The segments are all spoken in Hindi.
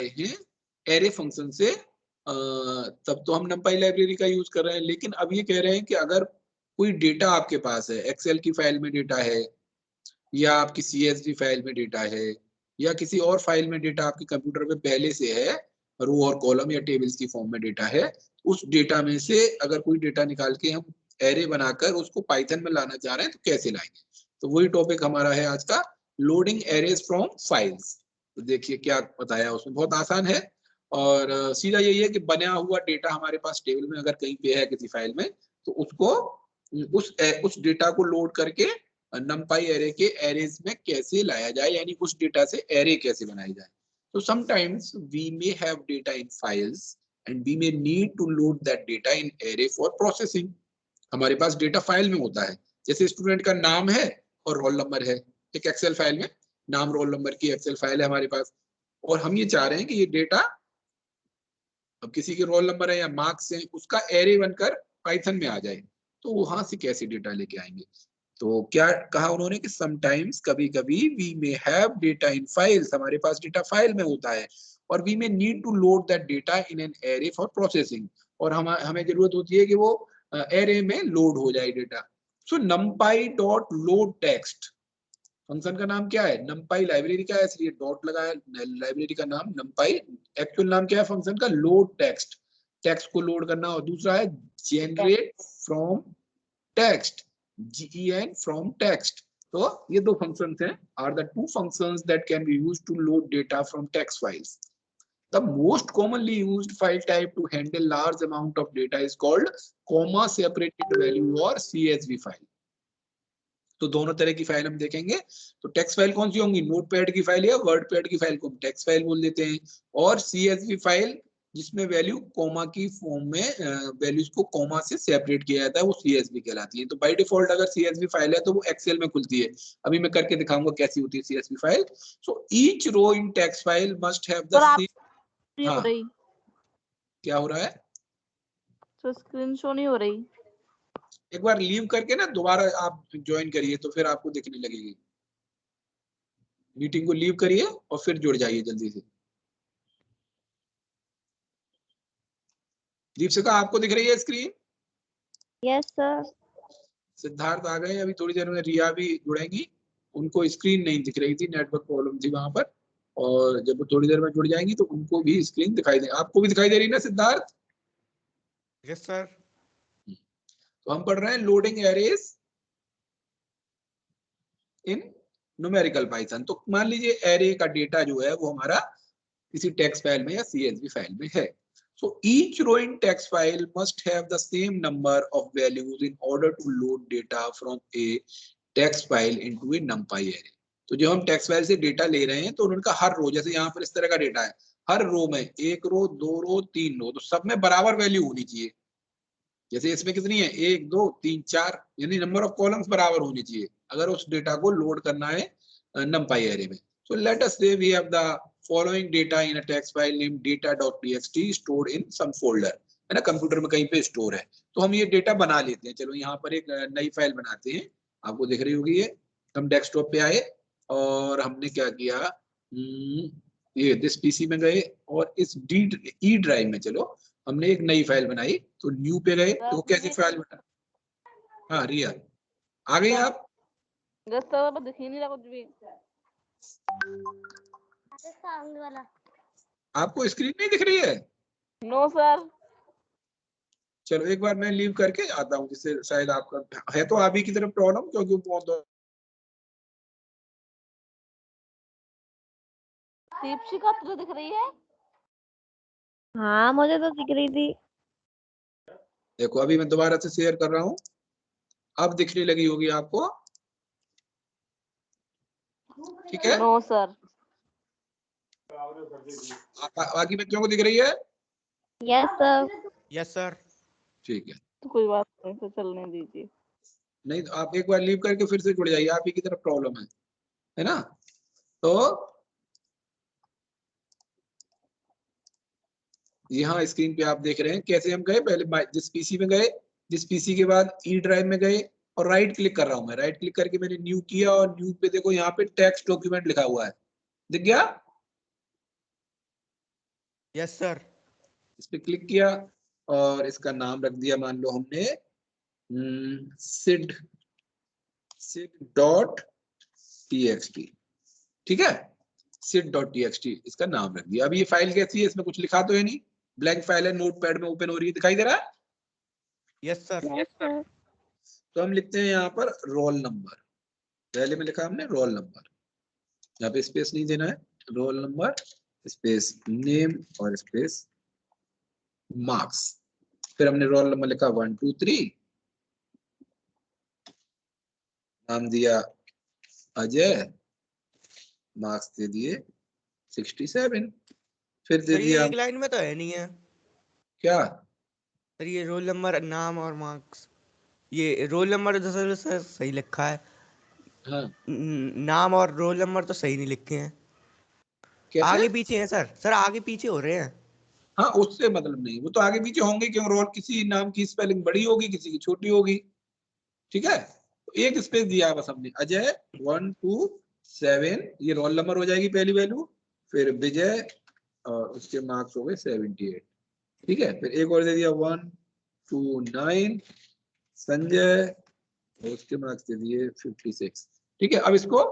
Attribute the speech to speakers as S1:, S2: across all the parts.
S1: हैं एरे फंक्शन से, तब तो हम numpy लाइब्रेरी का यूज कर रहे हैं। लेकिन अब ये कह रहे हैं कि अगर कोई डेटा आपके पास है, एक्सेल की फाइल में डेटा है, या आपकी CSV फाइल में डेटा है, या किसी और फाइल में डेटा आपके कंप्यूटर पे पहले से है, रो और कॉलम या टेबल्स की फॉर्म में डेटा है, उस डेटा में से अगर कोई डेटा निकाल के हम एरे बनाकर उसको पाइथन में लाना चाह रहे हैं तो कैसे लाएंगे। तो वही टॉपिक हमारा है आज का, लोडिंग एरेज फ्रॉम फाइल्स। तो देखिए क्या बताया उसमें, बहुत आसान है। और सीधा यही है कि बना हुआ डेटा हमारे पास टेबल में अगर कहीं पे है किसी फाइल में, तो उसको उस डेटा को लोड करके numpy एरे के एरेज में कैसे लाया जाए, यानी उस डेटा से एरे कैसे बनाई जाए। तो sometimes we may have data in files and we may need to load that data in array for processing. हमारे पास डेटा फाइल में होता है, जैसे स्टूडेंट का नाम है और रोल नंबर है, एक एक्सेल फाइल में नाम रोल नंबर की एक्सेल फाइल है हमारे पास, और हम ये चाह रहे हैं कि ये डेटा, अब किसी के रोल नंबर है या मार्क्स है, उसका एरे बनकर पाइथन में आ जाए, तो वहां से कैसे डेटा लेके आएंगे। तो क्या कहा उन्होंने कि समटाइम्स, कभी कभी, we may have data in files, हमारे पास डेटा फाइल में होता है, और we may need to load that data in an array for processing, और हमें जरूरत होती है कि वो एरे में लोड हो जाए डेटा। सो numpy dot load text function का नाम क्या है, numpy लाइब्रेरी का है इसलिए डॉट लगा है, लाइब्रेरी का नाम numpy, एक्चुअल नाम क्या है फंक्शन का, लोड टेक्स्ट, टेक्स्ट को लोड करना, और दूसरा है generate from text, GEN from text. तो ये दो फंक्शंस हैं, are the two functions that can be used to load data from text files. The most commonly used file type to handle large amount of data is called comma separated value or CSV file। तो दोनों तरह की फाइल हम देखेंगे। तो टेक्स्ट फाइल कौन सी होंगी, नोटपैड की फाइल या वर्ड पैड की फाइल को हम टेक्स्ट फाइल बोल देते हैं, और CSV फाइल जिसमें वैल्यू कोमा की फॉर्म में, वैल्यूज को कोमा से सेपरेट किया जाता है, वो CSV कहलाती है। तो बाय डिफॉल्ट अगर CSV फाइल है तो वो एक्सेल में खुलती है। अभी मैं करके दिखाऊंगा कैसी होती है CSV file. So each row in text file must have the same. हाँ, क्या हो रहा है,
S2: तो स्क्रीन शो नहीं हो रही।
S1: एक बार लीव करके ना दोबारा आप ज्वाइन करिए तो फिर आपको दिखने लगेगी। मीटिंग को लीव करिए और फिर जुड़ जाइए जल्दी से। दीपशिका आपको दिख रही है स्क्रीन?
S3: Yes sir.
S1: सिद्धार्थ आ गए, अभी थोड़ी देर में रिया भी जुड़ेंगी, उनको स्क्रीन नहीं दिख रही थी, नेटवर्क प्रॉब्लम थी वहां पर, और जब वो थोड़ी देर में जुड़ जाएंगी तो उनको भी स्क्रीन दिखाई दे। आपको भी दिखाई दे रही है ना सिद्धार्थ?
S4: Yes sir.
S1: तो हम पढ़ रहे हैं लोडिंग एरेज इन न्यूमेरिकल पाइथन। तो मान लीजिए एरे का डेटा जो है वो हमारा किसी टेक्स्ट फाइल में या CSV फाइल में है। So each row in text file must have the same number of values in order to load data from a text file into a numpy array। तो जब हम टेक्स्ट फाइल से डेटा ले रहे हैं तो उनका हर रो, जैसे यहाँ पर इस तरह का डेटा है, हर रो में एक रो, दो रो, तीन रो, तो सब में बराबर वैल्यू होनी चाहिए। जैसे इसमें कितनी है, एक, दो, तीन, चार, यानी नंबर ऑफ कॉलम्स बराबर होने चाहिए अगर उस डेटा को लोड करना है numpy array में। So let us say we have the following data in a text file named data.txt stored in some folder, है ना, कंप्यूटर में कहीं पे स्टोर है। तो हम ये डेटा बना लेते हैं। चलो यहाँ पर एक नई फाइल बनाते हैं, आपको दिख रही होगी ये। हम डेस्कटॉप पे आए और हमने क्या किया, ये दिस PC में गए और इस ई ड्राइव में चलो हमने एक नई फाइल बनाई। तो न्यू पे गए तो कैसी फाइल बना, हाँ रिया आ गई आप?
S2: दिख ही नहीं रहा कुछ भी।
S1: आपको स्क्रीन नहीं दिख रही है?
S2: No sir.
S1: चलो एक बार मैं लीव करके आता हूँ, जिससे शायद आपका है तो आप ही की तरफ प्रॉब्लम, क्योंकि बहुत
S2: दीपशिका तुझे दिख रही है?
S3: हाँ मुझे तो दिख रही थी।
S1: देखो अभी मैं दोबारा से शेयर कर रहा हूँ, अब दिखने लगी होगी आपको, ठीक है?
S2: No sir.
S1: बाकी बच्चों को दिख रही है?
S3: Yes sir.
S4: Yes sir.
S1: ठीक है,
S2: तो कोई बात नहीं, तो चलने दीजिए।
S1: नहीं तो आप एक बार लीव करके फिर से जुड़ जाइए, आप ही की तरफ प्रॉब्लम है ना? तो यहाँ स्क्रीन पे आप देख रहे हैं कैसे हम गए, पहले जिस PC में गए, जिस PC के बाद ई ड्राइव में गए, और राइट क्लिक कर रहा हूं मैं, राइट क्लिक करके मैंने न्यू किया, और न्यू पे देखो यहाँ पे टेक्स्ट डॉक्यूमेंट लिखा हुआ है, दिख गया?
S4: Yes sir.
S1: इस पे क्लिक किया और इसका नाम रख दिया, मान लो हमने sid डॉट txt। ठीक है, sid डॉट txt इसका नाम रख दिया। अब ये फाइल कैसी है, इसमें कुछ लिखा तो है नहीं, ब्लैंक फाइल है, नोटपैड में ओपन हो रही है, दिखाई दे रहा है।
S4: Yes sir.
S3: Yes sir.
S1: तो हम लिखते हैं यहाँ पर रोल नंबर, पहले में लिखा हमने रोल नंबर, यहाँ पे स्पेस नहीं देना है, रोल नंबर स्पेस नेम और स्पेस मार्क्स। फिर हमने रोल नंबर लिखा 1 2 3, नाम दिया अजय, मार्क्स दे दिए 67। फिर दे
S4: सर ये
S1: दिया
S4: एक लाइन में तो है नहीं है
S1: क्या,
S4: सर, ये रोल नंबर नाम और मार्क्स, ये रोल नंबर तो सर सही लिखा है,
S1: हाँ
S4: नाम और रोल नंबर तो सही नहीं लिखे हैं,
S1: कैसे,
S4: आगे पीछे हैं सर, सर आगे पीछे हो रहे हैं।
S1: हाँ उससे मतलब नहीं, वो तो आगे पीछे होंगे क्यों, रोल किसी नाम की स्पेलिंग बड़ी होगी, किसी की छोटी होगी। ठीक है, तो एक स्पेस दिया बस हमने, अजय 1 2 7, ये रोल नंबर हो जाएगी पहली वैल्यू, फिर विजय और उसके मार्क्स हो गए 78। ठीक है, फिर एक और दे दिया 1 2 9, संजय और उसके मार्क्स दे दिए 56। ठीक है, अब इसको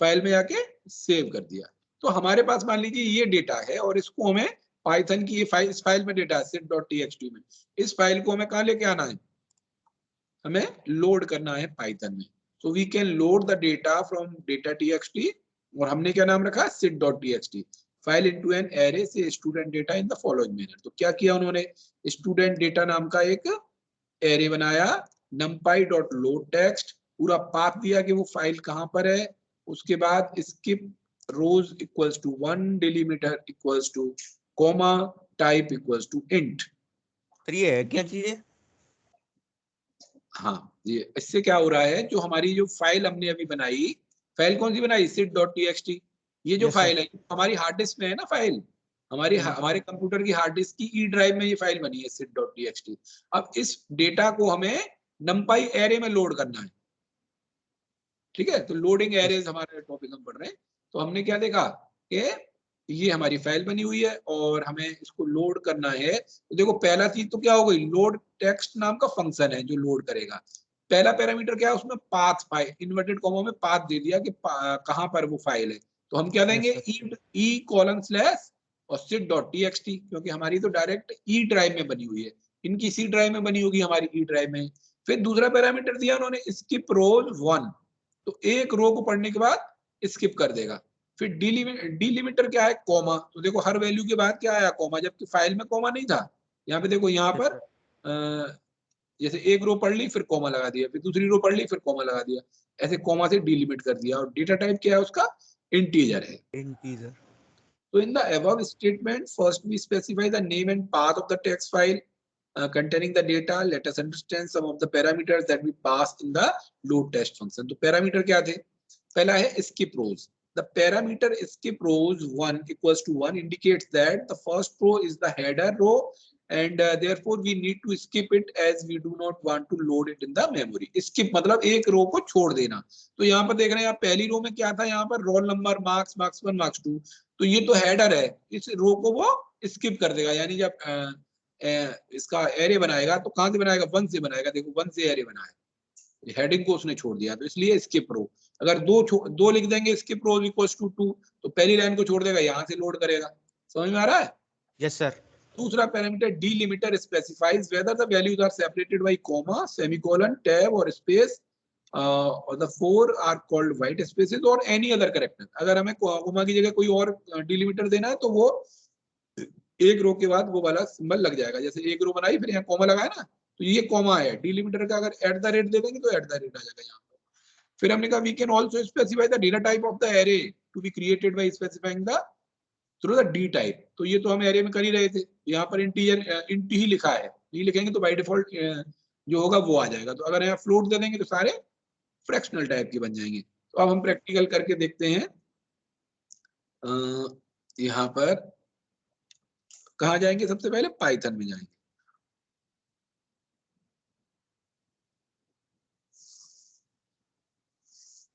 S1: फाइल में आके सेव कर दिया। तो हमारे पास मान लीजिए ये डेटा है और इसको हमें पाइथन की ये फाइल, इस फाइल में डेटा है sid.txt में, इस फाइल को हमें कहाँ लेके आना है, हमें लोड करना है पाइथन में। So we can load the data from data.txt, और हमने क्या नाम रखा, sid.txt, file into an array say student data in the following manner. तो क्या किया उन्होंने, स्टूडेंट डेटा नाम का एक एरे बनाया, numpy.loadText, पूरा पाथ दिया कि वो फाइल कहां पर है, उसके बाद skip rows equals to 1, delimiter equals to comma, type equals to int.
S4: Sir ये है क्या चीजें?
S1: हाँ, ये इससे क्या हो रहा है, जो हमारी जो फाइल हमने अभी बनाई, फाइल कौन सी बनाई, sid.txt, ये जो
S4: यस सर।
S1: फाइल है हमारी हार्ड डिस्क में है ना फाइल, हमारे कंप्यूटर की हार्ड डिस्क की ई ड्राइव में ये फाइल बनी है sid.txt। अब इस डेटा को हमें numpy एरे में लोड करना है। ठीक है, तो लोडिंग एरेज हमारे टॉपिक हम पढ़ रहे हैं। तो हमने क्या देखा कि ये हमारी फाइल बनी हुई है और हमें इसको लोड करना है। तो देखो पहला चीज तो क्या हो गई, लोड टेक्स्ट नाम का फंक्शन है जो लोड करेगा। पहला पैरामीटर क्या है, उसमें पाथ फाइल इन्वर्टेड कॉमा में पाथ दे दिया कि कहां पर वो फाइल है। तो हम क्या देंगे,
S4: यस सर।
S1: e:/ और sid.txt, क्योंकि हमारी तो डायरेक्ट ई ड्राइव में बनी हुई है, इनकी सी ड्राइव में बनी होगी, हमारी ई ड्राइव में। फिर दूसरा पैरामीटर दिया उन्होंने, skip rows 1, तो एक रो को पढ़ने के बाद स्किप कर देगा। फिर डिलिमिटर क्या है, कॉमा, तो देखो हर वैल्यू के बाद क्या आया, कॉमा, जबकि फाइल में कॉमा नहीं था। यहाँ पे देखो, यहाँ
S4: यस
S1: पर
S4: सर।
S1: जैसे एक रो पढ़ ली फिर कॉमा लगा दिया, फिर दूसरी रो पढ़ ली फिर कॉमा लगा दिया, ऐसे कॉमा से डिलिमिट कर दिया। और डेटा टाइप क्या है उसका, इंटीजर है।
S4: Integer.
S1: So in the above statement, first we specify the name and path of the text file containing the data. Let us understand some of the parameters that we pass in the load test function. तो parameter क्या थे, पहला है skip rows. The parameter skip rows 1 equals to 1 indicates that the first row is the header row and therefore we need to skip it as we do not want to load it in the memory. Skip मतलब एक रो को छोड़ देना। तो यहाँ पर देख रहे हैं आप, पहली रो में क्या था, यहाँ पर roll number, marks, marks 1, marks 2, तो ये तो हेडर है, इस रो को वो स्किप कर देगा। यानी जब इसका एरे बनाएगा तो कहां से बनाएगा, 1 से बनाएगा। देखो 1 से एरे बना है, हेडिंग को उसने छोड़ दिया, तो इसलिए स्किप रो। अगर दो लिख देंगे स्किप रो इक्वल्स टू 2, तो पहली लाइन को छोड़ देगा, यहां से लोड करेगा। समझ में आ रहा है।
S4: Yes sir.
S1: दूसरा parameter delimiter specifies whether the values are separated by comma, semicolon, tab और स्पेस और the 4 are called white spaces और एनी अदर कैरेक्टर। अगर हमें कॉमा की जगह कोई और डिलिमिटर देना है तो वो एक रो के बाद वो वाला सिंबल लग जाएगा। जैसे एक रो बनाई फिर यहाँ कॉमा लगाया ना, तो ये कॉमा है। डिलिमिटर का अगर एट द रेट दे देंगे तो एट द रेट आ जाएगा यहाँ पर। फिर हमने कहा we can also specify the data type of the array to be created by specifying the through the D type. तो ये तो हम एरे में कर ही रहे थे, यहाँ पर इंटीजर इंट ही लिखा है, ये लिखेंगे तो बाय डिफॉल्ट जो होगा वो आ जाएगा। तो अगर यहाँ फ्लोट दे देंगे तो सारे फ्रैक्शनल टाइप के बन जाएंगे। तो अब हम प्रैक्टिकल करके देखते हैं। यहाँ पर कहाँ जाएंगे, सबसे पहले पाइथन में जाएंगे।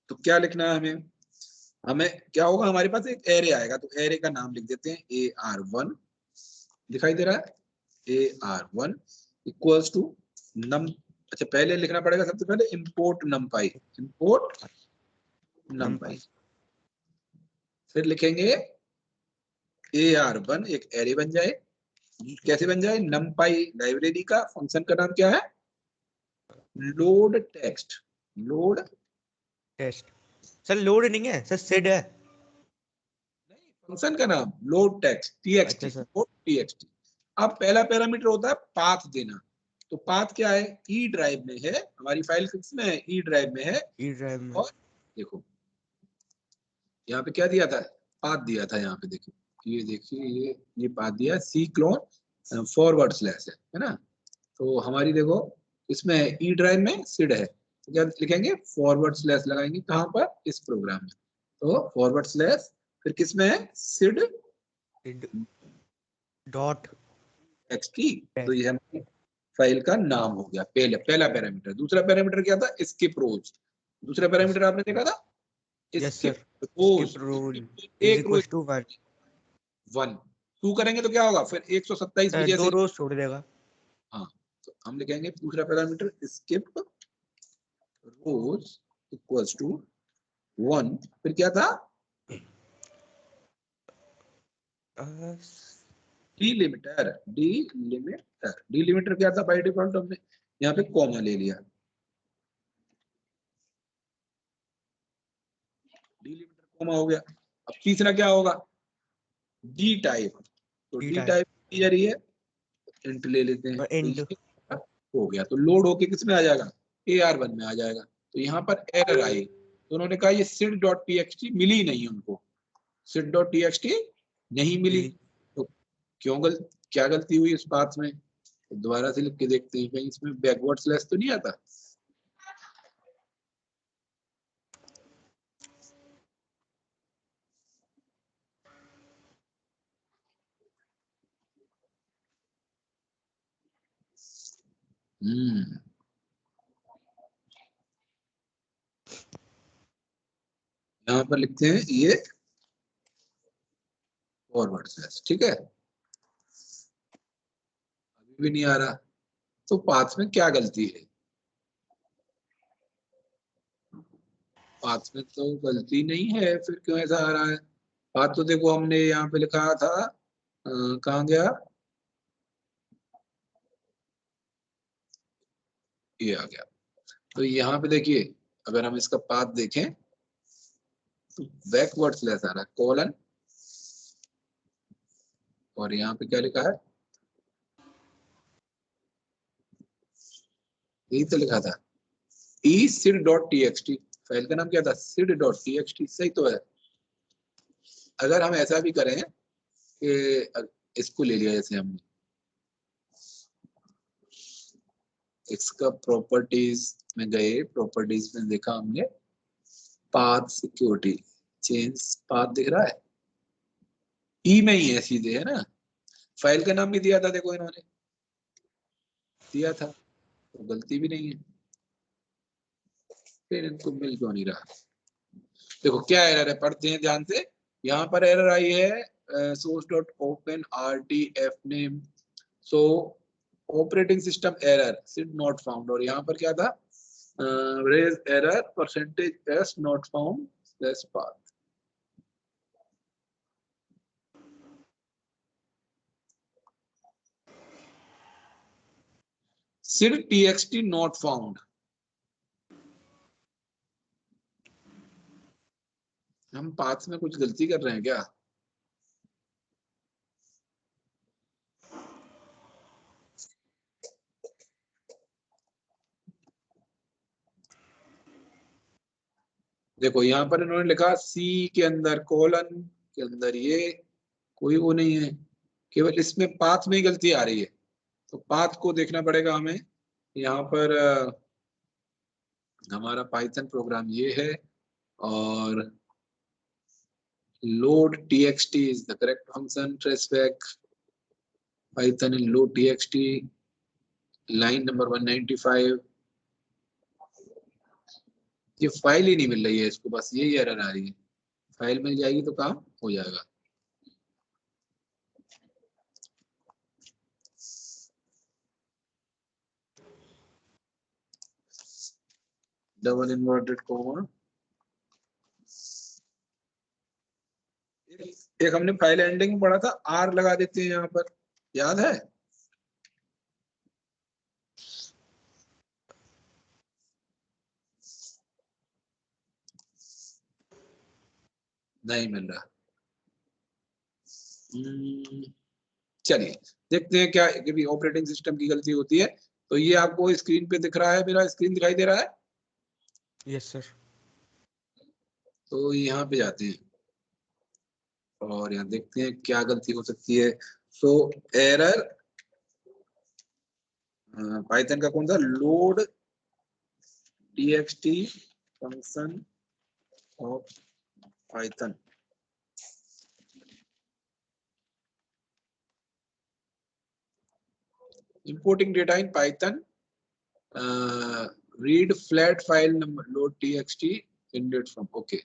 S1: तो क्या लिखना है हमें, हमें क्या होगा, हमारे पास एक एरे आएगा, तो एरे का नाम लिख देते हैं AR1 दिखाई दे रहा है, AR1 इक्वल्स टू नम, अच्छा पहले लिखना पड़ेगा सबसे पहले इंपोर्ट numpy, इंपोर्ट numpy, फिर लिखेंगे AR1 एक एरे बन जाए, कैसे बन जाए, numpy लाइब्रेरी का फंक्शन का नाम क्या है, load text, load
S4: test sir, load नहीं है सर, सेड है।
S1: फंक्शन का नाम लोड टेक्स्ट txt,
S4: अच्छा सर।
S1: Load txt। अब पहला पैरामीटर होता है पाथ देना, तो पाथ क्या है, ई ड्राइव में है, हमारी फाइल किस में है, ई ड्राइव में है।
S4: ई ड्राइव में।
S1: और देखो यहाँ पे क्या दिया था, पाथ दिया था, यहाँ पे देखो, ये देखिए ये पाथ दिया सी क्लोन फॉरवर्ड स्लैश है ना। तो हमारी देखो इसमें ई ड्राइव में सिड है, तो क्या लिखेंगे, फॉरवर्ड स्लैश लगाएंगे कहाँ पर, इस प्रोग्राम में, तो फॉरवर्ड स्लैश फिर किसमें है, सिड
S4: डॉट
S1: टेक्स्ट, तो ये हमारी फाइल का नाम हो गया, पहला पैरामीटर। दूसरा पैरामीटर क्या था, स्किप रोज, दूसरा पैरामीटर आपने देखा था,
S4: yes
S1: skip
S4: sir,
S1: rows,
S4: skip rows is
S1: एक
S4: इक्वल
S1: रोज
S4: टू 1।
S1: 1 2 करेंगे तो क्या होगा, फिर 127 भी
S4: दो
S1: जैसे,
S4: रोज छोड़ देगा।
S1: हाँ, तो हम लिखेंगे दूसरा parameter skip rows equals to 1, फिर क्या था, डिलिमिटर, डिलिमिटर क्या था, बाय डिफॉल्ट हमने यहाँ पे कॉमा ले लिया, डिलिमिटर कॉमा हो गया। अब तीसरा क्या होगा, डी टाइप, तो डी टाइप की जा रही है, इंट ले लेते हैं, तो
S4: इंट
S1: ये हो गया, तो लोड होके किस में आ जाएगा, AR1 में आ जाएगा। तो यहाँ पर एरर आई, तो उन्होंने कहा ये sid.txt मिली नहीं उनको, sid.txt नहीं मिली, तो क्या गलती हुई इस पाथ में, तो दोबारा से लिख के देखते हैं कहीं इसमें बैकवर्ड स्लैश तो नहीं आता। यहाँ पर लिखते हैं ये फॉरवर्ड स्लैश, ठीक है, अभी भी नहीं आ रहा, तो पाथ में क्या गलती है, पाथ में तो गलती नहीं है, फिर क्यों ऐसा आ रहा है, पाथ तो देखो हमने यहाँ पे लिखा था, कहाँ गया, ये आ गया। तो यहाँ पे देखिए अगर हम इसका पाथ देखें तो बैकवर्ड स्लैश आ रहा है, कोलन, और यहाँ पे क्या लिखा है, यही तो लिखा था sid.txt, फाइल का नाम क्या था, sid.txt, सही तो है। अगर हम ऐसा भी करें कि इसको ले लिया, जैसे हमने इसका प्रॉपर्टीज में गए, प्रॉपर्टीज में देखा हमने पाथ सिक्योरिटी, चेंज पाथ दिख रहा है, ई में ही है सीधे, है ना, फाइल का नाम भी दिया था, देखो इन्होंने दिया था, तो गलती भी नहीं है, फिर इनको मिल क्यों नहीं रहा। देखो क्या एरर है, पढ़ते हैं ध्यान से, यहाँ पर एरर आई है source.open rtf name, so operating system error sid not found, और यहाँ पर क्या था, raise error percentage s not found slash path. Sid txt not found, हम पाथ में कुछ गलती कर रहे हैं क्या, देखो यहाँ पर इन्होंने लिखा सी के अंदर कोलन के अंदर, ये कोई वो नहीं है, केवल इसमें पाथ में ही गलती आ रही है, तो पाथ को देखना पड़ेगा हमें। यहाँ पर हमारा पाइथन प्रोग्राम ये है, और load txt is the correct function, traceback python in load txt, line number 195, ये फाइल ही नहीं मिल रही है इसको, बस यही एरर आ रही है, फाइल मिल जाएगी तो काम हो जाएगा। डबल इन्वर्टेड कोमा, एक हमने फाइल एंडिंग में पढ़ा था, आर लगा देते हैं यहाँ पर, याद है? नहीं मिल रहा। चलिए देखते हैं क्या ऑपरेटिंग सिस्टम की गलती होती है। तो ये आपको स्क्रीन पे दिख रहा है, मेरा स्क्रीन दिखाई दे रहा है?
S4: Yes sir.
S1: तो यहाँ पे जाते हैं और यहाँ देखते हैं क्या गलती हो सकती है। सो एरर पाइथन का कौन सा, load txt function of Python. importing data in Python, read flat file number load txt init from, okay,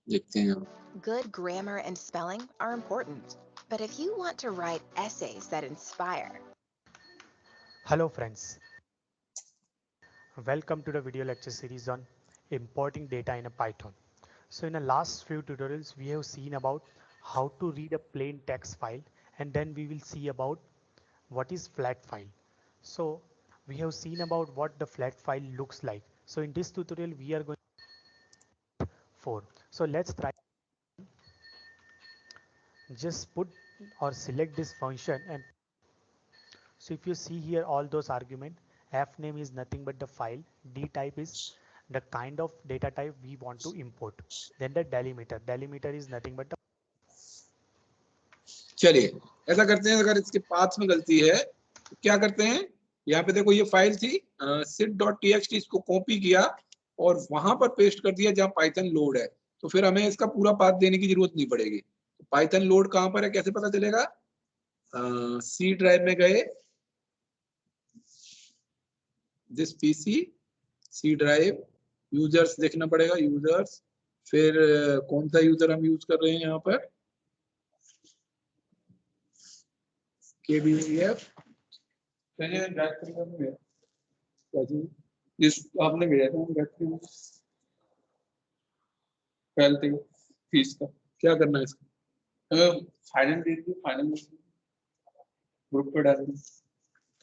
S1: देखते हैं।
S5: Good grammar and spelling are important, but if you want to write essays that inspire.
S6: Hello friends, welcome to the video lecture series on importing data in a Python. So in the last few tutorials we have seen about how to read a plain text file, and then we will see about what is flat file. So we have seen about what the flat file looks like. So in this tutorial we are going for. So let's try. Just put or select this function, and so if you see here all those arguments, f name is nothing but the file, d type is the kind of data type we want to import, then the delimiter is nothing but the.
S1: चलिए ऐसा करते हैं, अगर इसके पाथ में गलती है तो क्या करते हैं, यहाँ पे देखो ये फाइल थी sit.txt, इसको कॉपी किया और वहां पर पेस्ट कर दिया जहाँ पाइथन लोड है, तो फिर हमें इसका पूरा पाथ देने की जरूरत नहीं पड़ेगी। तो पाइथन लोड कहाँ पर है कैसे पता चलेगा? सी ड्राइव में गए, this PC C drive, users देखना पड़ेगा, यूजर्स, फिर कौन सा यूजर हम यूज कर रहे हैं यहाँ पर, KBF, जिस आपने भेजा था फैलते फीस का क्या करना है इसका, फाइनल दे दीजिए, फाइनल ग्रुप पे डाल दीजिए,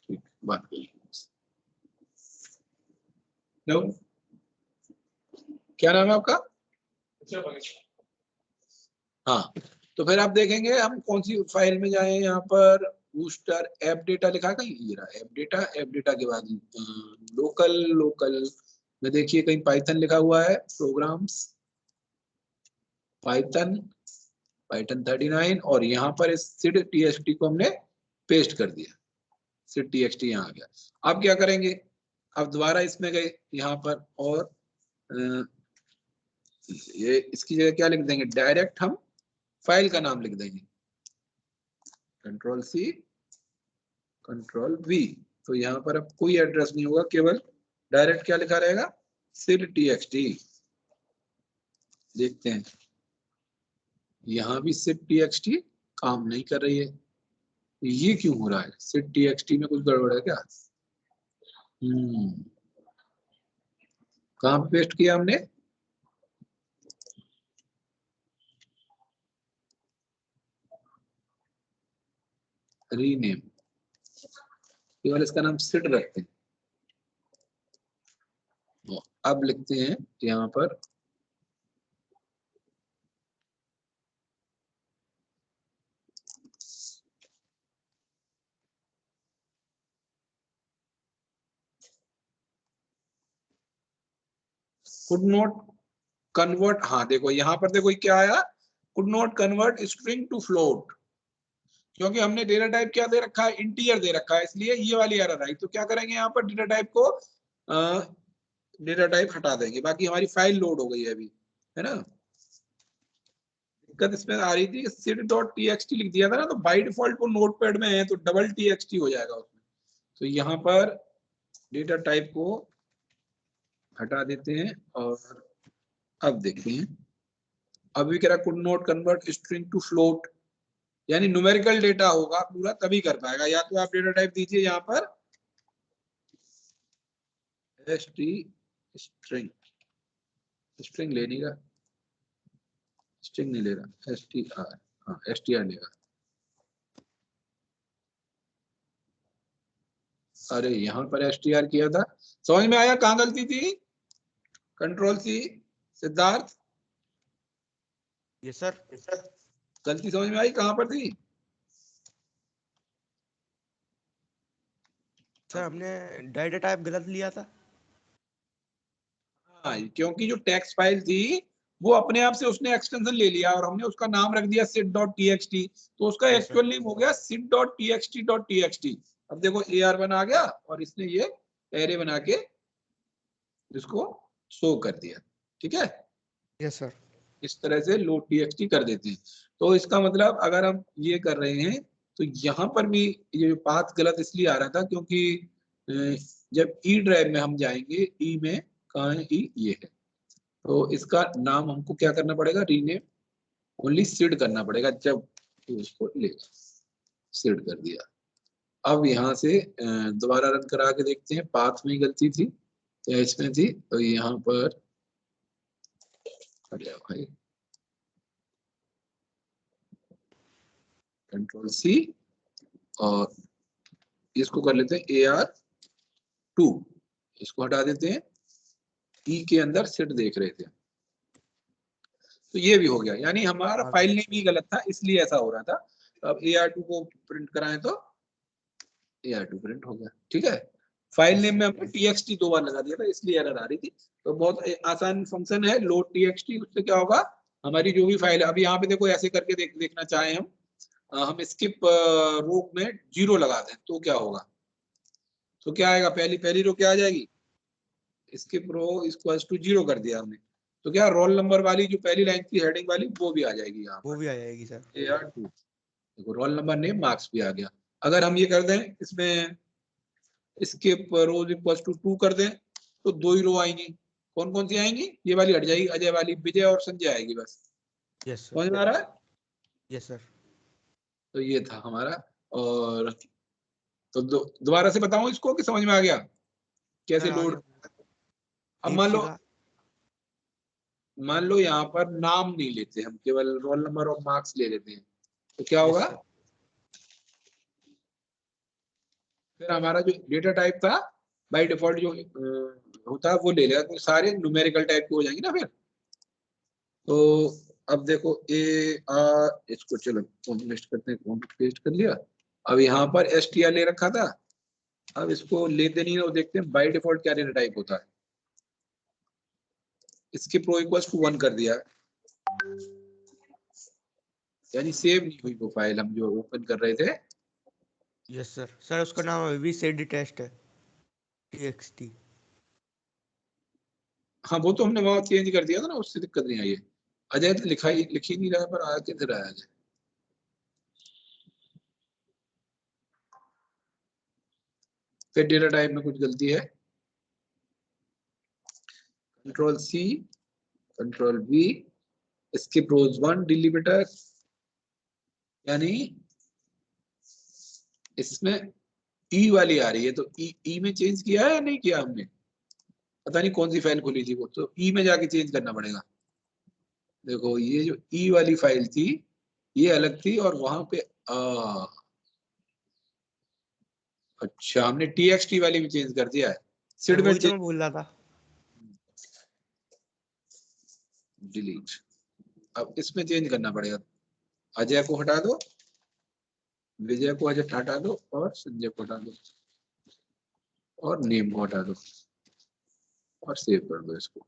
S1: ठीक बात करिए। क्या नाम है आपका? हाँ, तो फिर आप देखेंगे हम कौन सी फाइल में जाएं, यहाँ पर बूस्टर ऐप डेटा लिखा कहीं, ये रहा ऐप डेटा के बाद लोकल में देखिए कहीं पाइथन लिखा हुआ है, प्रोग्राम्स पाइथन 39, और यहाँ पर इस sit.txt को हमने पेस्ट कर दिया, sit.txt यहाँ आ गया। अब क्या करेंगे, अब दोबारा इसमें गए यहाँ पर और ये इसकी जगह क्या लिख देंगे, डायरेक्ट हम फाइल का नाम लिख देंगे, Ctrl+C Ctrl+V, तो यहाँ पर अब कोई एड्रेस नहीं होगा, केवल डायरेक्ट क्या लिखा रहेगा, sit.txt। देखते हैं यहाँ भी sit.txt काम नहीं कर रही है, ये क्यों हो रहा है, sit.txt में कुछ गड़बड़ है क्या? कहाँ पेस्ट किया हमने, रीनेम, केवल इसका नाम सिट रखते हैं। अब लिखते हैं यहाँ पर could not convert, हाँ देखो यहाँ पर देखो क्या आया, could not convert string to float, क्योंकि हमने डेटा टाइप क्या दे रखा है, इंटीजर दे रखा है, इसलिए ये वाली एरर आई। तो क्या करेंगे यहाँ पर, डेटा टाइप को डेटा टाइप हटा देंगे, बाकी हमारी फाइल लोड हो गई है अभी, है ना। दिक्कत इसमें आ रही थी, sit.txt लिख दिया था ना, तो बाय डिफॉल्ट वो नोटपैड में है तो डबल txt हो जाएगा उसमें, तो यहाँ पर डेटा टाइप को हटा देते हैं और अब देखते हैं, अभी कह रहा could not convert string to float, यानी न्यूमेरिकल डेटा होगा पूरा तभी कर पाएगा, या तो आप डेटा टाइप दीजिए यहाँ पर st स्ट्रिंग, स्ट्रिंग लेने का, स्ट्रिंग नहीं ले रहा, str, हाँ str लेगा। अरे यहाँ पर str किया था, समझ में आया कहाँ गलती थी? Control C, Siddharth
S4: yes sir.
S1: गलती समझ में आई कहाँ पर थी?
S4: सर हमने डाटा टाइप गलत लिया था।
S1: हाँ, क्योंकि जो टेक्स्ट फाइल थी वो अपने आप से उसने एक्सटेंशन ले लिया और हमने उसका नाम रख दिया sit.txt, तो उसका
S4: Yes,
S1: एक्चुअल
S4: sir.
S1: नेम हो गया sit.txt.txt। अब देखो ar1 आ गया और इसने ये एरे बना के इसको शो कर दिया, ठीक है।
S4: Yes sir.
S1: इस तरह से लोड txt कर देते हैं। तो इसका मतलब अगर हम ये कर रहे हैं तो यहाँ पर भी ये पाथ गलत इसलिए आ रहा था क्योंकि अ, जब ई ड्राइव में हम जाएंगे, ई में कहाँ है, ई ये है, तो इसका नाम हमको क्या करना पड़ेगा, रीनेम ओनली सीड करना पड़ेगा। जब उसको लेगा, सीड कर दिया। अब यहाँ से दोबारा रन करा के देखते हैं, पाथ में गलती थी या इसमें थी, तो यहाँ पर अरे भाई कंट्रोल सी और इसको कर लेते हैं AR2, इसको हटा देते हैं। ई के अंदर सेट देख रहे थे, तो ये भी हो गया, यानी हमारा फाइल नेम ही गलत था इसलिए ऐसा हो रहा था। तो अब AR2 को प्रिंट कराएं तो AR2 प्रिंट हो गया, ठीक है। फाइल नेम में हमने txt 2 बार लगा दिया था इसलिए एरर आ रही थी। तो बहुत आसान फंक्शन है लोड txt, उससे क्या होगा, हमारी जो भी फाइल है, अभी यहाँ पे देखो ऐसे करके देखना चाहें हम स्किप रो में 0 लगा दें तो क्या होगा, तो क्या आएगा, पहली रो क्या आ जाएगी, स्किप रो इक्वल्स टू 0 कर दिया हमने, तो क्या रोल नंबर वाली जो पहली लाइन की हेडिंग वाली वो भी आ जाएगी यहाँ
S4: वो
S1: पर
S4: भी आ जाएगी सर।
S1: AR2। देखो रोल नंबर नेम मार्क्स भी आ गया। अगर हम ये कर दें इसमें स्किप रोज इक्वल्स टू 2 कर दें तो 2 ही रो आएंगी। कौन कौन सी आएंगी, ये वाली हट जाएगी, अजय वाली, विजय और संजय आएगी बस।
S4: यस
S1: समझ
S4: सर।
S1: में आ रहा है?
S4: Yes sir.
S1: तो ये था हमारा। और तो दोबारा से बताऊं इसको कि समझ में आ गया कैसे
S4: सर
S1: लोड?
S4: आगे
S1: अब
S4: दीपशिखा।
S1: मान लो यहाँ पर नाम नहीं लेते हम, केवल रोल नंबर और मार्क्स ले लेते हैं, तो क्या
S4: यस
S1: होगा,
S4: सर।
S1: फिर हमारा जो डेटा टाइप था बाय डिफॉल्ट जो होता है वो ले लेगा, तो सारे न्यूमेरिकल टाइप के हो जाएंगे ना फिर। तो अब देखो इसको चलो कॉपी पेस्ट करते हैं, कॉपी पेस्ट कर लिया। अब यहाँ पर str ले रखा था, अब इसको लेते नहीं है, वो देखते हैं बाय डिफॉल्ट क्या डेटा टाइप होता है। इसके प्रो इक्वल्स टू 1 कर दिया, यानी सेव नहीं हुई वो फाइल हम जो ओपन कर रहे थे।
S4: Yes sir. सर उसका नाम अभी भी सेड टेस्ट है, txt।
S1: हाँ वो तो हमने वहां चेंज कर दिया था ना, उससे दिक्कत नहीं आई है। अजय तो लिख ही नहीं रहा, पर आया किधर आया अजय? फिर डेटा टाइप में कुछ गलती है, control C, control V, skip rows 1 delimiter, यानी इसमें ई वाली आ रही है, तो ई में चेंज किया है या नहीं किया हमने, पता नहीं कौन सी फाइल खुली थी वो, तो ई में जाके चेंज करना पड़ेगा। देखो ये जो ई वाली फाइल थी ये अलग थी और वहां पे अच्छा हमने txt वाली में चेंज कर दिया है,
S4: सर
S1: सिड में
S4: वही तो मैं बोल रहा था।
S1: डिलीट। अब इसमें चेंज करना पड़ेगा, अजय को हटा दो, विजय को अजय हटा दो और संजय को हटा दो और नेम को हटा दो और सेव कर दो इसको।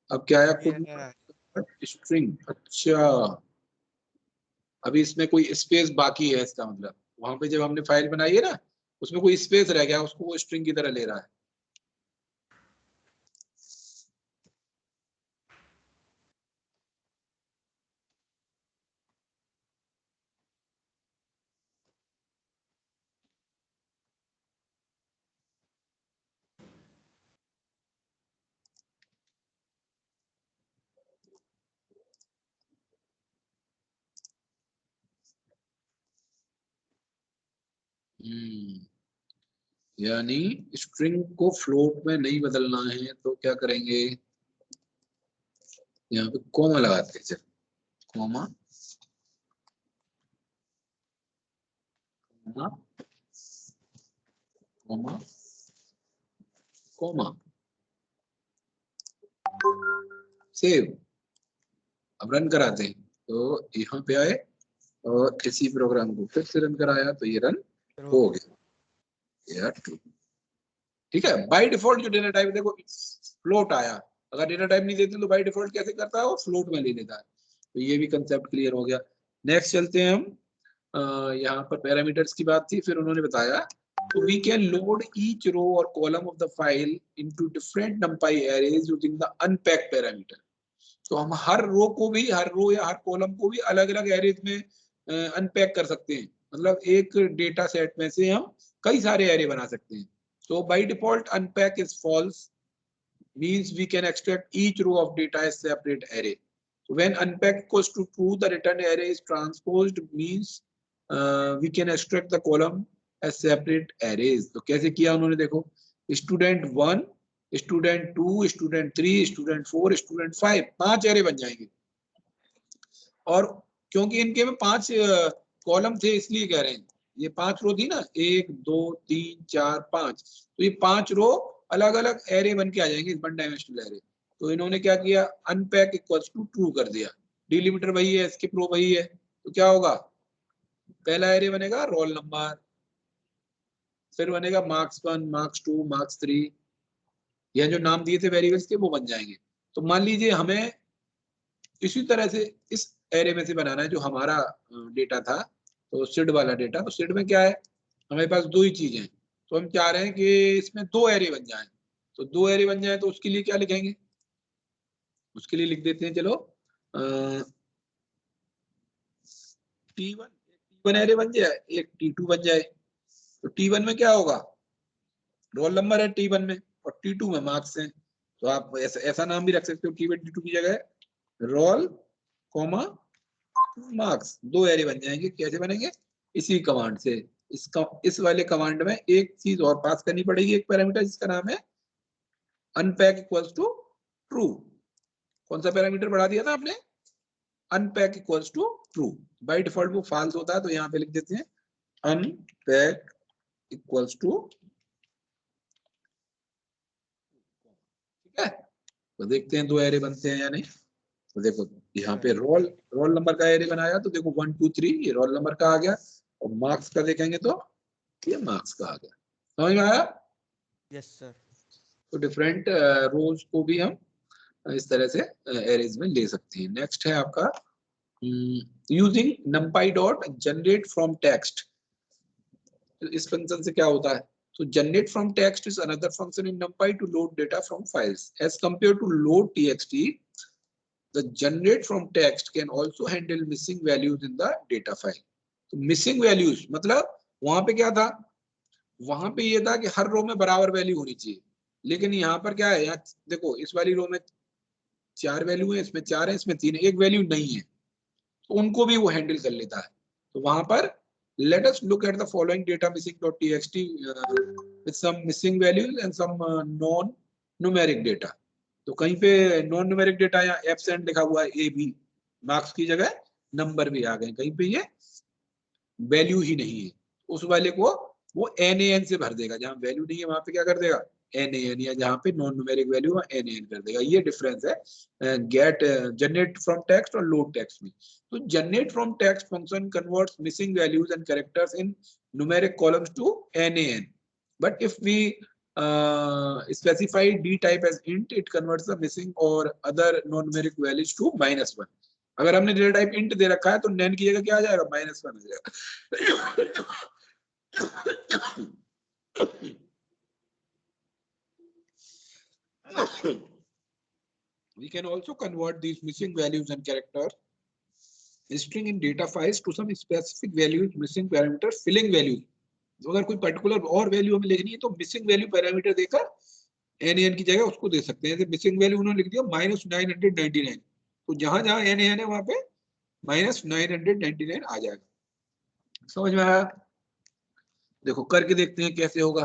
S1: अब क्या आया, कुछ स्ट्रिंग, अच्छा अभी इसमें कोई स्पेस बाकी है, इसका मतलब वहां पे जब हमने फाइल बनाई है ना उसमें कोई स्पेस रह गया, उसको वो स्ट्रिंग की तरह ले रहा है। यानी स्ट्रिंग को फ्लोट में नहीं बदलना है तो क्या करेंगे, यहाँ पे कॉमा लगाते हैं। चल comma comma comma comma save. अब रन कराते हैं तो यहाँ पे आए और इसी प्रोग्राम को फिर से रन कराया तो ये रन हो गया यार ट्रू। ठीक है, बाय डिफॉल्ट जो डेटा टाइप देखो फ्लोट आया, अगर डेटा टाइप नहीं देते तो बाय डिफॉल्ट कैसे करता है वो फ्लोट में ले लेता है। तो ये भी कंसेप्ट क्लियर हो गया। नेक्स्ट चलते हैं हम, यहाँ पर पैरामीटर्स की बात थी, फिर उन्होंने बताया तो we can load each row और column of the file into different numpy arrays using the unpack parameter. तो हम हर रो को भी, हर रो या हर कॉलम को भी अलग अलग एरेज में अनपैक कर सकते हैं। मतलब एक डेटा सेट में से हम कई सारे एरे बना सकते हैं। So by default unpack is false, means we can extract each row of data as separate array. So when unpack equals to true, the return array is transposed, means we can extract the column as separate arrays. तो कैसे किया उन्होंने देखो, student 1, student 2, student 3, student 4, student 5, 5 array बन जाएंगे। और क्योंकि इनके में 5 कॉलम थे इसलिए कह रहे हैं, ये 5 रो थी ना, 1 2 3 4 5, तो ये 5 रो अलग अलग एरे बन के आ जाएंगे, वन डायमेंशनल एरे। तो इन्होंने क्या किया, अनपैक इक्वल्स टू ट्रू कर दिया। डिलिमीटर वही है, स्किप रो वही है, तो क्या होगा, पहला एरे बनेगा रोल नंबर, फिर बनेगा मार्क्स 1, मार्क्स 2, मार्क्स 3, या जो नाम दिए थे वेरिएबल्स के वो बन जाएंगे। तो मान लीजिए हमें इसी तरह से इस एरे में से बनाना है जो हमारा डेटा था, तो सिड वाला डेटा। तो सिड में क्या है, हमारे पास 2 ही चीजें हैं, तो हम चाह रहे हैं कि इसमें 2 एरे बन जाएं। तो 2 एरे बन जाए तो उसके लिए क्या लिखेंगे, उसके लिए लिख देते हैं चलो T1 एरे बन जाए, एक T2 बन जाए। तो T1 में क्या होगा, रोल नंबर है T1 में, और T2 में मार्क्स हैं। तो आप ऐसा नाम भी रख सकते हो, T1 T2 की जगह रोल कॉमा मार्क्स, 2 एरे बन जाएंगे। कैसे बनेंगे, इसी कमांड से। इस वाले कमांड में एक चीज और पास करनी पड़ेगी, एक पैरामीटर जिसका नाम है अनपैक इक्वल्स टू ट्रू। कौन सा पैरामीटर बढ़ा दिया था आपने, unpack equals to true. By default वो फॉल्स होता है, तो यहाँ पे लिख देते हैं अनपैक इक्वल्स टू। ठीक है, तो देखते हैं 2 एरे बनते हैं या नहीं। तो देखो यहाँ पे रोल नंबर का एरे बनाया, तो देखो 1 2 3 ये रोल नंबर का आ गया, और मार्क्स का देखेंगे तो ये मार्क्स का आ गया। समझ में आया?
S4: Yes sir.
S1: तो डिफरेंट रोज को भी हम इस तरह से एरेज में ले सकते हैं। नेक्स्ट है आपका using numpy dot generate from text. इस फंक्शन से क्या होता है, तो generate from text is another function in NumPy to load data from files. As compared to load txt, the generate from text can also handle missing values in the data file. तो missing values मतलब वहां पे क्या था, वहां पे ये था कि हर रो में बराबर वैल्यू होनी चाहिए, लेकिन यहाँ पर क्या है, यहाँ देखो इस वाली रो में 4 वैल्यू है, इसमें 4 है, इसमें 3 है, एक वैल्यू नहीं है, तो उनको भी वो हैंडल कर लेता है। तो वहां पर let us look at the following data missing.txt with some missing values and some non numeric data. तो कहीं पे नॉन न्यूमेरिक डेटा या एब्सेंट लिखा हुआ है, ए बी मार्क्स की जगह नंबर भी आ गए, कहीं पे ये वैल्यू ही नहीं है, उस वाले को वो NaN से भर देगा। जहां वैल्यू नहीं है वहां पे क्या कर देगा, NaN, या जहां पे नॉन न्यूमेरिक वैल्यू है NaN कर देगा। ये डिफरेंस है गेट जनरेट फ्रॉम टेक्स्ट और लोड टेक्स्ट में। तो generate from text function converts missing values and characters in numeric columns to NaN, but if we specify d type as int, it converts the missing or other non-numeric values to -1. अगर हमने डेटा टाइप int दे रखा है तो nan की जगह क्या आ जाएगा, -1 आ जाएगा। We can also convert these missing values and character string in data files to some specific values, missing parameter, filling values. तो अगर कोई पर्टिकुलर और वैल्यू हमें लिखनी है तो मिसिंग वैल्यू पैरामीटर देकर NaN की जगह उसको दे सकते हैं। जैसे मिसिंग वैल्यू उन्होंने लिख दिया -999, तो जहां जहां NaN है वहां पे -999 आ जाएगा। समझ में आया? देखो करके देखते हैं कैसे होगा।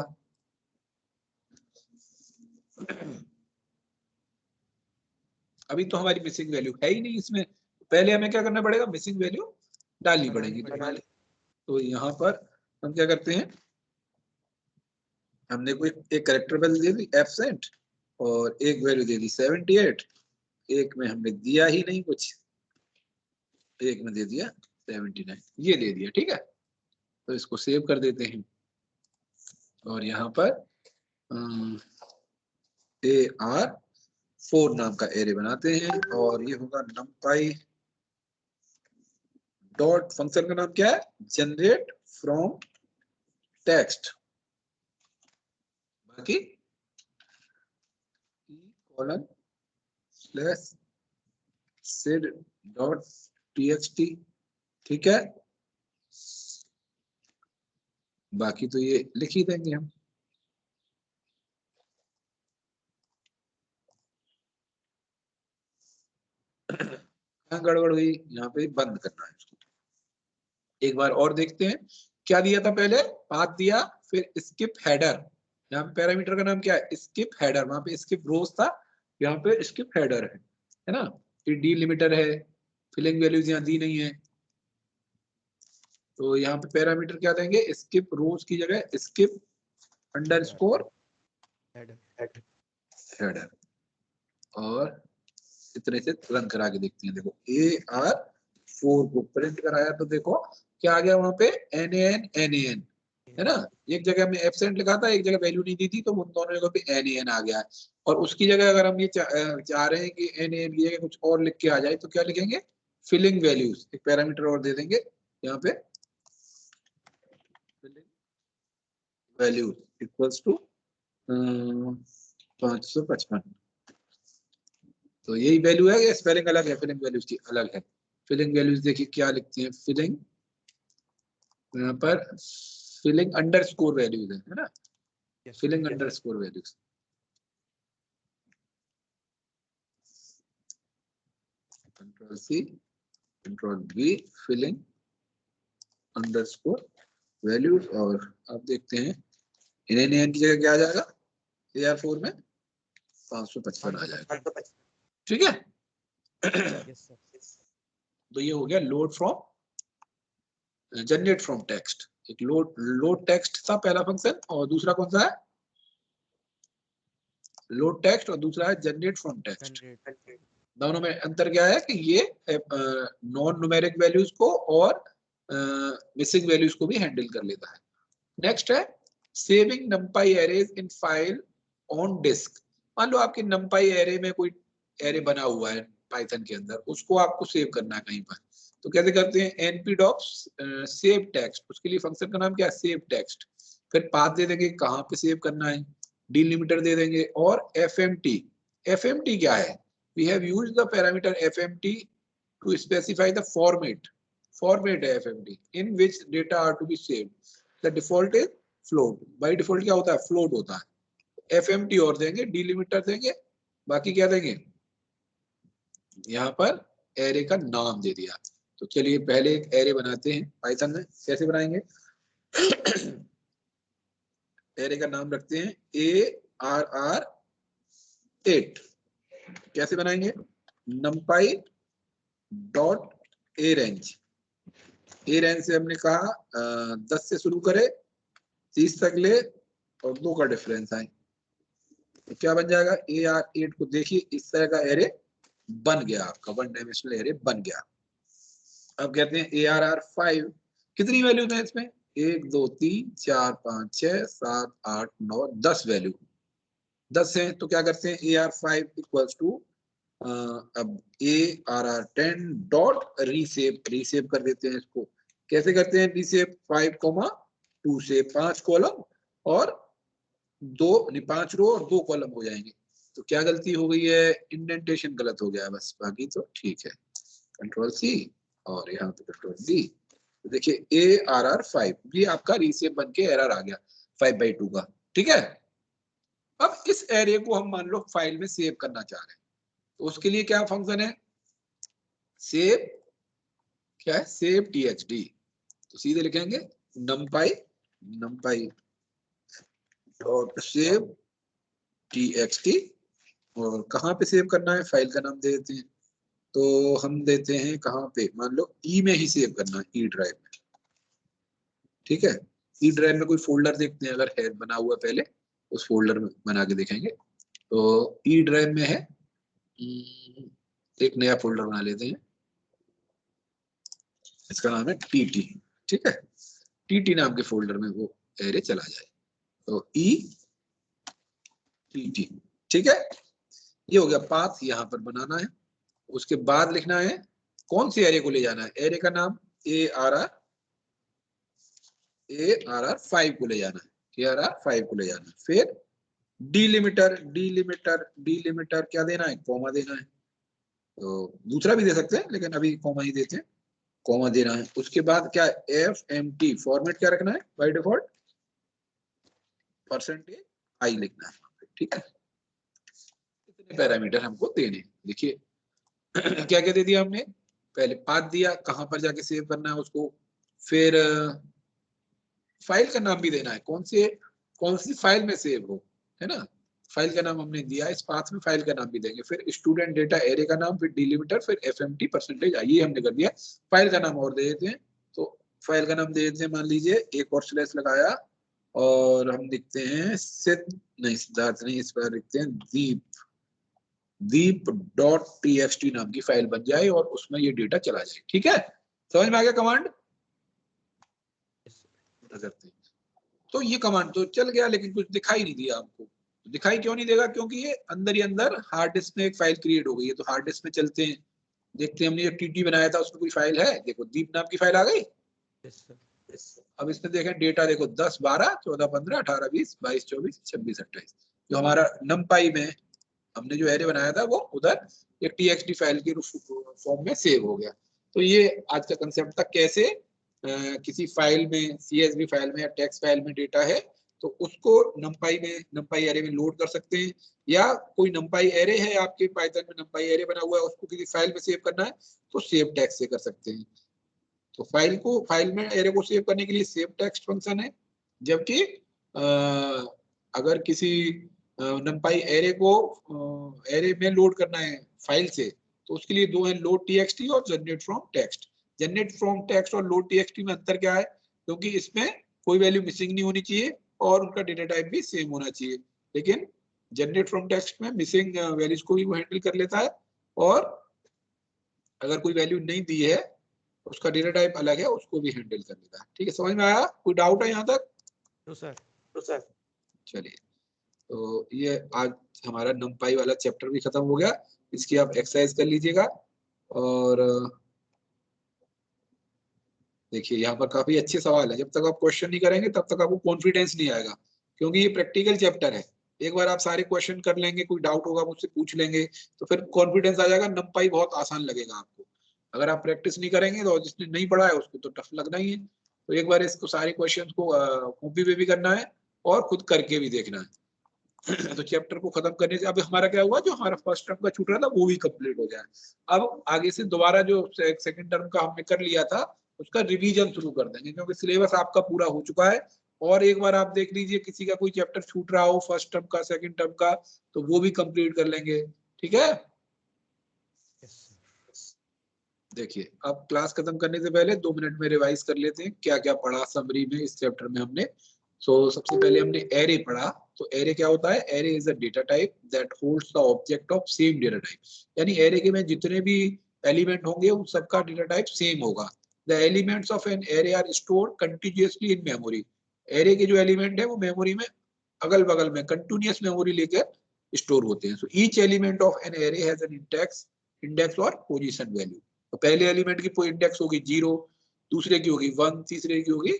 S1: अभी तो हमारी मिसिंग वैल्यू है ही नहीं इसमें, पहले हमें क्या करना पड़ेगा, मिसिंग वैल्यू डालनी पड़ेगी। तो यहाँ पर हम क्या करते हैं, हमने कोई एक कैरेक्टर वैल्यू दे दी एब्सेंट और एक वैल्यू दे दी 78, एक में हमने दिया ही नहीं कुछ, एक में दे दिया 79, ये दे दिया। ठीक है, तो इसको सेव कर देते हैं और यहाँ पर AR4 नाम का एरे बनाते हैं और ये होगा numpy डॉट, फंक्शन का नाम क्या है, जनरेट फ्रॉम टेक्स्ट, बाकी colon slash sid dot txt। ठीक है, बाकी तो ये लिख ही देंगे हम। गड़बड़ हुई, यहाँ पे बंद करना है इसको। एक बार और देखते हैं क्या दिया था पहले, पाथ दिया, फिर स्किप हेडर, यहाँ पे पैरामीटर का नाम क्या है, स्किप हेडर, वहां पे स्किप रोज था, यहाँ पे स्किप हेडर है ना। ये डिलिमिटर है, फिलिंग वैल्यूज यहाँ दी नहीं है, तो यहाँ पे पैरामीटर क्या देंगे, स्किप रोज की जगह स्किप अंडरस्कोर हेडर। और इतने से रन करा के देखते हैं। देखो AR4 को प्रिंट कराया तो देखो क्या आ गया, वहां पे NaN है ना। एक जगह में एब्सेंट लिखा था, एक जगह वैल्यू नहीं दी थी, तो उन दोनों जगह पे NaN आ गया है। और उसकी जगह अगर हम ये चाह रहे हैं कि NaN की जगह कुछ और लिख के आ जाए तो क्या लिखेंगे, फिलिंग वैल्यूज, एक पैरामीटर और दे देंगे यहाँ पे, फिलिंग वैल्यूज इक्वल्स टू 555। तो यही वैल्यू है, ये स्पेलिंग अलग है, फिलिंग वैल्यूज की अलग है। फिलिंग वैल्यूज देखिए क्या लिखती हैं, फिलिंग, यहाँ पर फिलिंग अंडरस्कोर वैल्यूज है ना, filling underscore values. Control C control V, filling underscore values. और अब देखते हैं NaN की जगह क्या आ जाएगा, AR4 में 555 आ जाएगा। ठीक है, तो ये हो गया load from, generate from text. एक लोड टेक्स्ट था पहला फंक्शन, और दूसरा कौन सा है, लोड टेक्स्ट, और दूसरा है जनरेट फ्रॉम टेक्स्ट। दोनों में अंतर क्या है कि ये नॉन न्यूमेरिक वैल्यूज को और मिसिंग वैल्यूज को भी हैंडल कर लेता है। नेक्स्ट है saving numpy arrays in file on disk. मान लो आपके numpy एरे में कोई एरे बना हुआ है पाइथन के अंदर, उसको आपको सेव करना है कहीं पर, तो कैसे करते हैं, npdocs सेव टेक्स्ट, उसके लिए फंक्शन का नाम क्या है, सेव टेक्स्ट। फिर पाथ दे देंगे कहाँ पे सेव करना है, डिलिमिटर दे देंगे, और fmt क्या है, we have used the parameter fmt to specify the format है fmt in which data are to be saved. The default is float, by default क्या होता है, float होता है। fmt और देंगे, डिलिमिटर देंगे, बाकी क्या देंगे, यहाँ पर एरे का नाम दे दिया। तो चलिए पहले एक एरे बनाते हैं पाइथन में, कैसे बनाएंगे, एरे का नाम रखते हैं ARR8। कैसे बनाएंगे, numpy डॉट arange, arange से हमने कहा 10 से शुरू करे 30 तक ले और 2 का डिफरेंस आए, तो क्या बन जाएगा, AR8 को देखिए इस तरह का एरे बन गया, आपका 1 डायमेंशनल एरे बन गया। अब कहते हैं ARR5, कितनी वैल्यू है इसमें, 1 2 3 4 5 6 7 8 9 10 वैल्यू, 10 है। तो क्या करते हैं, AR5 इक्वल्स टू अब ARR10 डॉट रीसेव कर देते हैं इसको। कैसे करते हैं रीसेव, 5,2 से 5 कॉलम और 5 रो और 2 कॉलम हो जाएंगे। तो क्या गलती हो गई है, इंडेंटेशन गलत हो गया है बस, बाकी तो ठीक है। कंट्रोल C और यहाँ पे कंट्रोल V, तो देखिए ARR5 ये आपका रीसेव बन के एरर आ गया 5/2 का। ठीक है, अब इस एरे को हम मान लो फाइल में सेव करना चाह रहे हैं, तो उसके लिए क्या फंक्शन है, सेव, क्या है, सेव txt। तो सीधे लिखेंगे numpy numpy dot save txt, और कहाँ पे सेव करना है, फाइल का नाम दे देते हैं। तो हम देते हैं कहाँ पे, मान लो ई में ही सेव करना है, ई ड्राइव में। ठीक है, ई ड्राइव में कोई फोल्डर देखते हैं, अगर है बना हुआ पहले उस फोल्डर में बना के देखेंगे। तो ई ड्राइव में है, एक नया फोल्डर बना लेते हैं, इसका नाम है टीटी। ठीक है, टीटी नाम के फोल्डर में वो एरे चला जाए। तो ई टीटी, ठीक है, ये हो गया पाथ, यहाँ पर बनाना है। उसके बाद लिखना है कौन सी एरे को ले जाना है, एरे का नाम ARR 5 को ले जाना है, ARR 5 को ले जाना है। फिर डीलिमिटर क्या देना है, कॉमा देना है। तो दूसरा भी दे सकते हैं लेकिन अभी कॉमा ही देते हैं, कॉमा देना है। उसके बाद क्या, FMT फॉर्मेट क्या रखना है, बाय डिफॉल्ट %i लिखना है। ठीक है, इतने पैरामीटर हमको देने। देखिए क्या क्या दे दिया हमने, पहले पाथ दिया, कहां पर जाके सेव करना है उसको, फिर फाइल का नाम भी देना है, कौन सी फाइल में सेव हो, है ना, फाइल का नाम हमने दिया, इस पाथ में फाइल का नाम भी देंगे। फिर स्टूडेंट डेटा एरे का नाम, फिर डिलिमिटर, फिर FMT %i, ये हमने कर दिया। फाइल का नाम और दे देते हैं, तो फाइल का नाम दे देते हैं, मान लीजिए एक और स्लैश लगाया और हम लिखते हैं सिद्धार्थ नहीं, इस पर लिखते हैं दीप.txt नाम की फाइल बन जाए और उसमें ये डेटा चला जाए। ठीक है, समझ में आ गया कमांड? करते हैं तो ये कमांड तो चल गया, लेकिन कुछ दिखाई नहीं दिया आपको। दिखाई क्यों नहीं देगा, क्योंकि ये अंदर ही अंदर हार्ड डिस्क में एक फाइल क्रिएट हो गई है। तो हार्ड डिस्क में चलते हैं, देखते हैं हमने जो टीटी बनाया था उसमें कोई फाइल है, देखो दीप नाम की फाइल आ गई। अब इसमें देखें डेटा, देखो 10 12 14 15 18 20 22 24 26 28, जो हमारा numpy में हमने जो एरे बनाया था वो उधर एक txt फाइल के फॉर्म में सेव हो गया। तो ये आज का कंसेप्ट था, कैसे किसी फाइल में, CSV फाइल में या टेक्स्ट फाइल में डेटा है तो उसको numpy एरे में लोड कर सकते हैं, या कोई numpy एरे है आपके पाइथन में, numpy एरे बना हुआ है, उसको किसी फाइल में सेव करना है तो सेव टेक्स्ट से कर सकते हैं। तो फाइल में एरे को सेव करने के लिए सेव टेक्स्ट फंक्शन है, जबकि अगर किसी numpy एरे को एरे में लोड करना है फाइल से तो उसके लिए दो हैं, लोड txt और generate from text. Generate from text और लोड txt में अंतर क्या है, क्योंकि इसमें कोई वैल्यू मिसिंग नहीं होनी चाहिए और उनका डेटा टाइप भी सेम होना चाहिए, लेकिन जनरेट फ्रॉम टेक्स्ट में मिसिंग वैल्यूज को भी वो हैंडल कर लेता है, और अगर कोई वैल्यू नहीं दी है उसका डेटा टाइप अलग है, उसको भी हैंडल कर लेता है। ठीक है, समझ में आया? कोई डाउट है यहाँ तक?
S4: तो सर
S1: चलिए, तो ये आज हमारा numpy वाला चैप्टर भी खत्म हो गया। इसकी आप एक्सरसाइज कर लीजिएगा, और देखिए यहाँ पर काफी अच्छे सवाल है। जब तक आप क्वेश्चन नहीं करेंगे तब तक आपको कॉन्फिडेंस नहीं आएगा, क्योंकि ये प्रैक्टिकल चैप्टर है। एक बार आप सारे क्वेश्चन कर लेंगे, कोई डाउट होगा मुझसे पूछ लेंगे, तो फिर कॉन्फिडेंस आ जाएगा, numpy बहुत आसान लगेगा आपको। अगर आप प्रैक्टिस नहीं करेंगे तो जिसने नहीं पढ़ा है उसको तो टफ लगना ही है। तो एक बार इसको सारे क्वेश्चन को कॉपी पे भी करना है और खुद करके भी देखना है। तो चैप्टर को खत्म करने से अब हमारा क्या हुआ, जो हमारा फर्स्ट टर्म का छूट रहा था वो भी कंप्लीट हो जाए। अब आगे से दोबारा जो सेकंड टर्म का हमने कर लिया था उसका रिवीजन शुरू कर देंगे, क्योंकि सिलेबस आपका पूरा हो चुका है। और एक बार आप देख लीजिए, किसी का कोई चैप्टर छूट रहा हो फर्स्ट टर्म का, सेकंड टर्म का, तो वो भी कंप्लीट कर लेंगे। ठीक है, देखिए अब क्लास खत्म करने से पहले 2 मिनट में रिवाइज कर लेते हैं क्या क्या पढ़ा समरी में इस चैप्टर में हमने। सबसे पहले हमने एरे पढ़ा। तो एरे क्या होता है, array is a data type that holds the object of same data type, यानी एरे के में जितने भी एलिमेंट होंगे उन सबका डेटा टाइप सेम होगा। The elements of an array are stored continuously in memory, array के जो एलिमेंट है वो मेमोरी में अगल बगल में कंटिन्यूअस मेमोरी लेकर स्टोर होते हैं। So each element of an array has an index और पोजीशन वैल्यू। तो पहले एलिमेंट की इंडेक्स होगी 0, दूसरे की होगी 1, तीसरे की होगी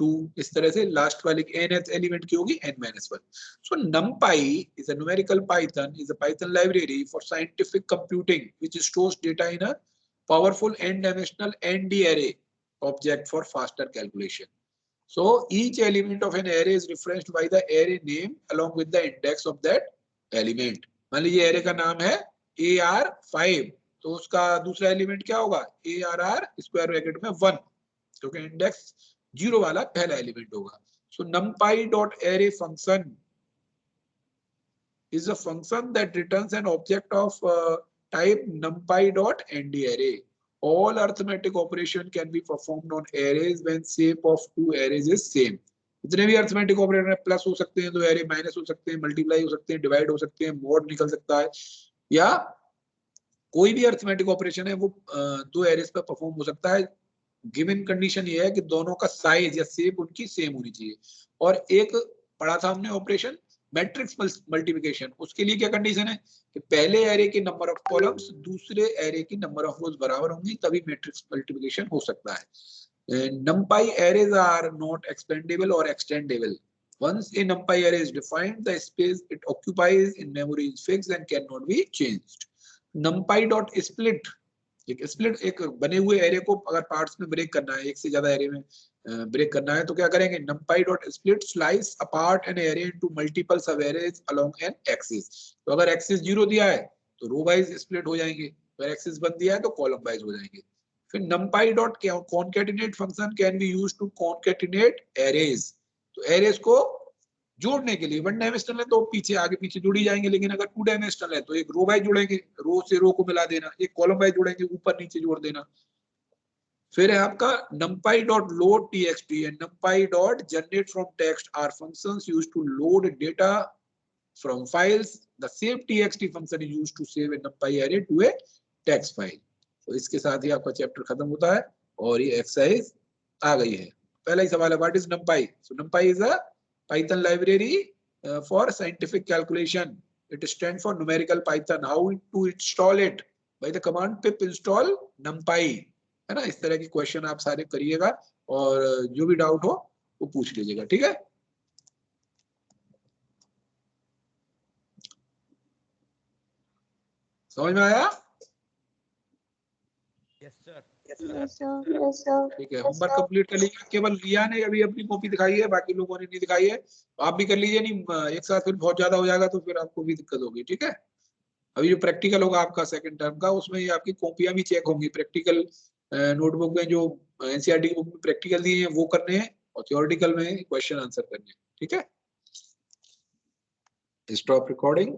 S1: 2, इस तरह से लास्ट वाले की nth एलिमेंट की होगी n-1। So NumPy is a numerical Python, is a Python library for scientific computing which stores data in a powerful n-dimensional ND array object for faster calculation. So each element of an array is referenced by the array name along with the index of that element. मान लीजिए एरे का नाम है AR5, तो उसका दूसरा एलिमेंट क्या होगा, ARR स्क्वायर ब्रैकेट में 1, क्योंकि इंडेक्स 0 वाला पहला एलिमेंट होगा। So numpy.array function is a function that returns an object of type numpy.ndArray. All arithmetic operation can be performed on arrays when shape of two arrays is same. जितने भी अर्थमेटिक ऑपरेटर है, प्लस हो सकते हैं दो एरे, माइनस हो सकते हैं, मल्टीप्लाई हो सकते हैं, डिवाइड हो सकते हैं, मॉड निकल सकता है, या कोई भी अर्थमेटिक ऑपरेशन है वो दो एरेस पे परफॉर्म हो सकता है। गिवन कंडीशन ये है कि दोनों का साइज या शेप उनकी सेम होनी चाहिए। और एक पढ़ा था हमने ऑपरेशन मैट्रिक्स मल्टीप्लिकेशन, उसके लिए क्या कंडीशन है कि पहले एरे के नंबर ऑफ कॉलम्स दूसरे एरे की नंबर ऑफ रोज बराबर होंगी, तभी मैट्रिक्स मल्टीप्लिकेशन हो सकता है। NumPy arrays are not expandable or extendable. Once a NumPy array is defined, the space it occupies in memory is fixed and cannot be changed. NumPy.split, एक split एक बने हुए एरे को अगर पार्ट्स में ब्रेक करना है, एक से ज्यादा एरे में ब्रेक करना है, तो क्या करेंगे? NumPy.split slice apart an array into multiple sub arrays along an axis. तो अगर एक्सिस 0 दिया है तो रो वाइज स्प्लिट हो जाएंगे, अगर एक्सिस 1 दिया है तो कॉलम वाइज हो जाएंगे। फिर NumPy.concatenate function can be used to concatenate arrays. तो arrays को जोड़ने के लिए वन डायमेंशनल है तो पीछे आगे पीछे जुड़ी जाएंगे, लेकिन अगर टू डायमेंशनल है तो एक रो वाइज जोड़ेंगे, रो से रो को मिला देना, एक कॉलम वाइज जोड़ेंगे, ऊपर नीचे जोड़ देना। फिर है आपका NumPy.loadTxt and NumPy.generateFromText are functions used to load data from files. The SaveTxt function is used to save a NumPy array to a text file. तो इसके साथ ही आपका चैप्टर खत्म होता है और ये एक्सरसाइज आ गई है। पहला ही सवाल है, what is NumPy? So NumPy is a Python library for scientific calculation. It stands for numerical Python. How to install it? By the command pip install NumPy, है ना। इस तरह की क्वेश्चन आप सारे करिएगा और जो भी डाउट हो वो पूछ लीजिएगा, ठीक है। समझ में आया?
S4: Yes sir.
S3: Yes, sir.
S1: ठीक है, होमवर्क कंप्लीट कर लीजिए। केवल रिया ने अभी अपनी कॉपी दिखाई है, बाकी लोगों ने नहीं दिखाई है, तो आप भी कर लीजिए। नहीं एक साथ फिर बहुत ज्यादा हो जाएगा तो फिर आपको भी दिक्कत होगी, ठीक है। अभी जो प्रैक्टिकल होगा आपका सेकंड टर्म का, उसमें ये आपकी कॉपियां भी चेक होंगी। प्रैक्टिकल नोटबुक में जो एनसीईआरटी की बुक में प्रैक्टिकल दिए हैं वो करने हैं और थ्योरेटिकल में क्वेश्चन आंसर करने हैं, ठीक है। Stop recording.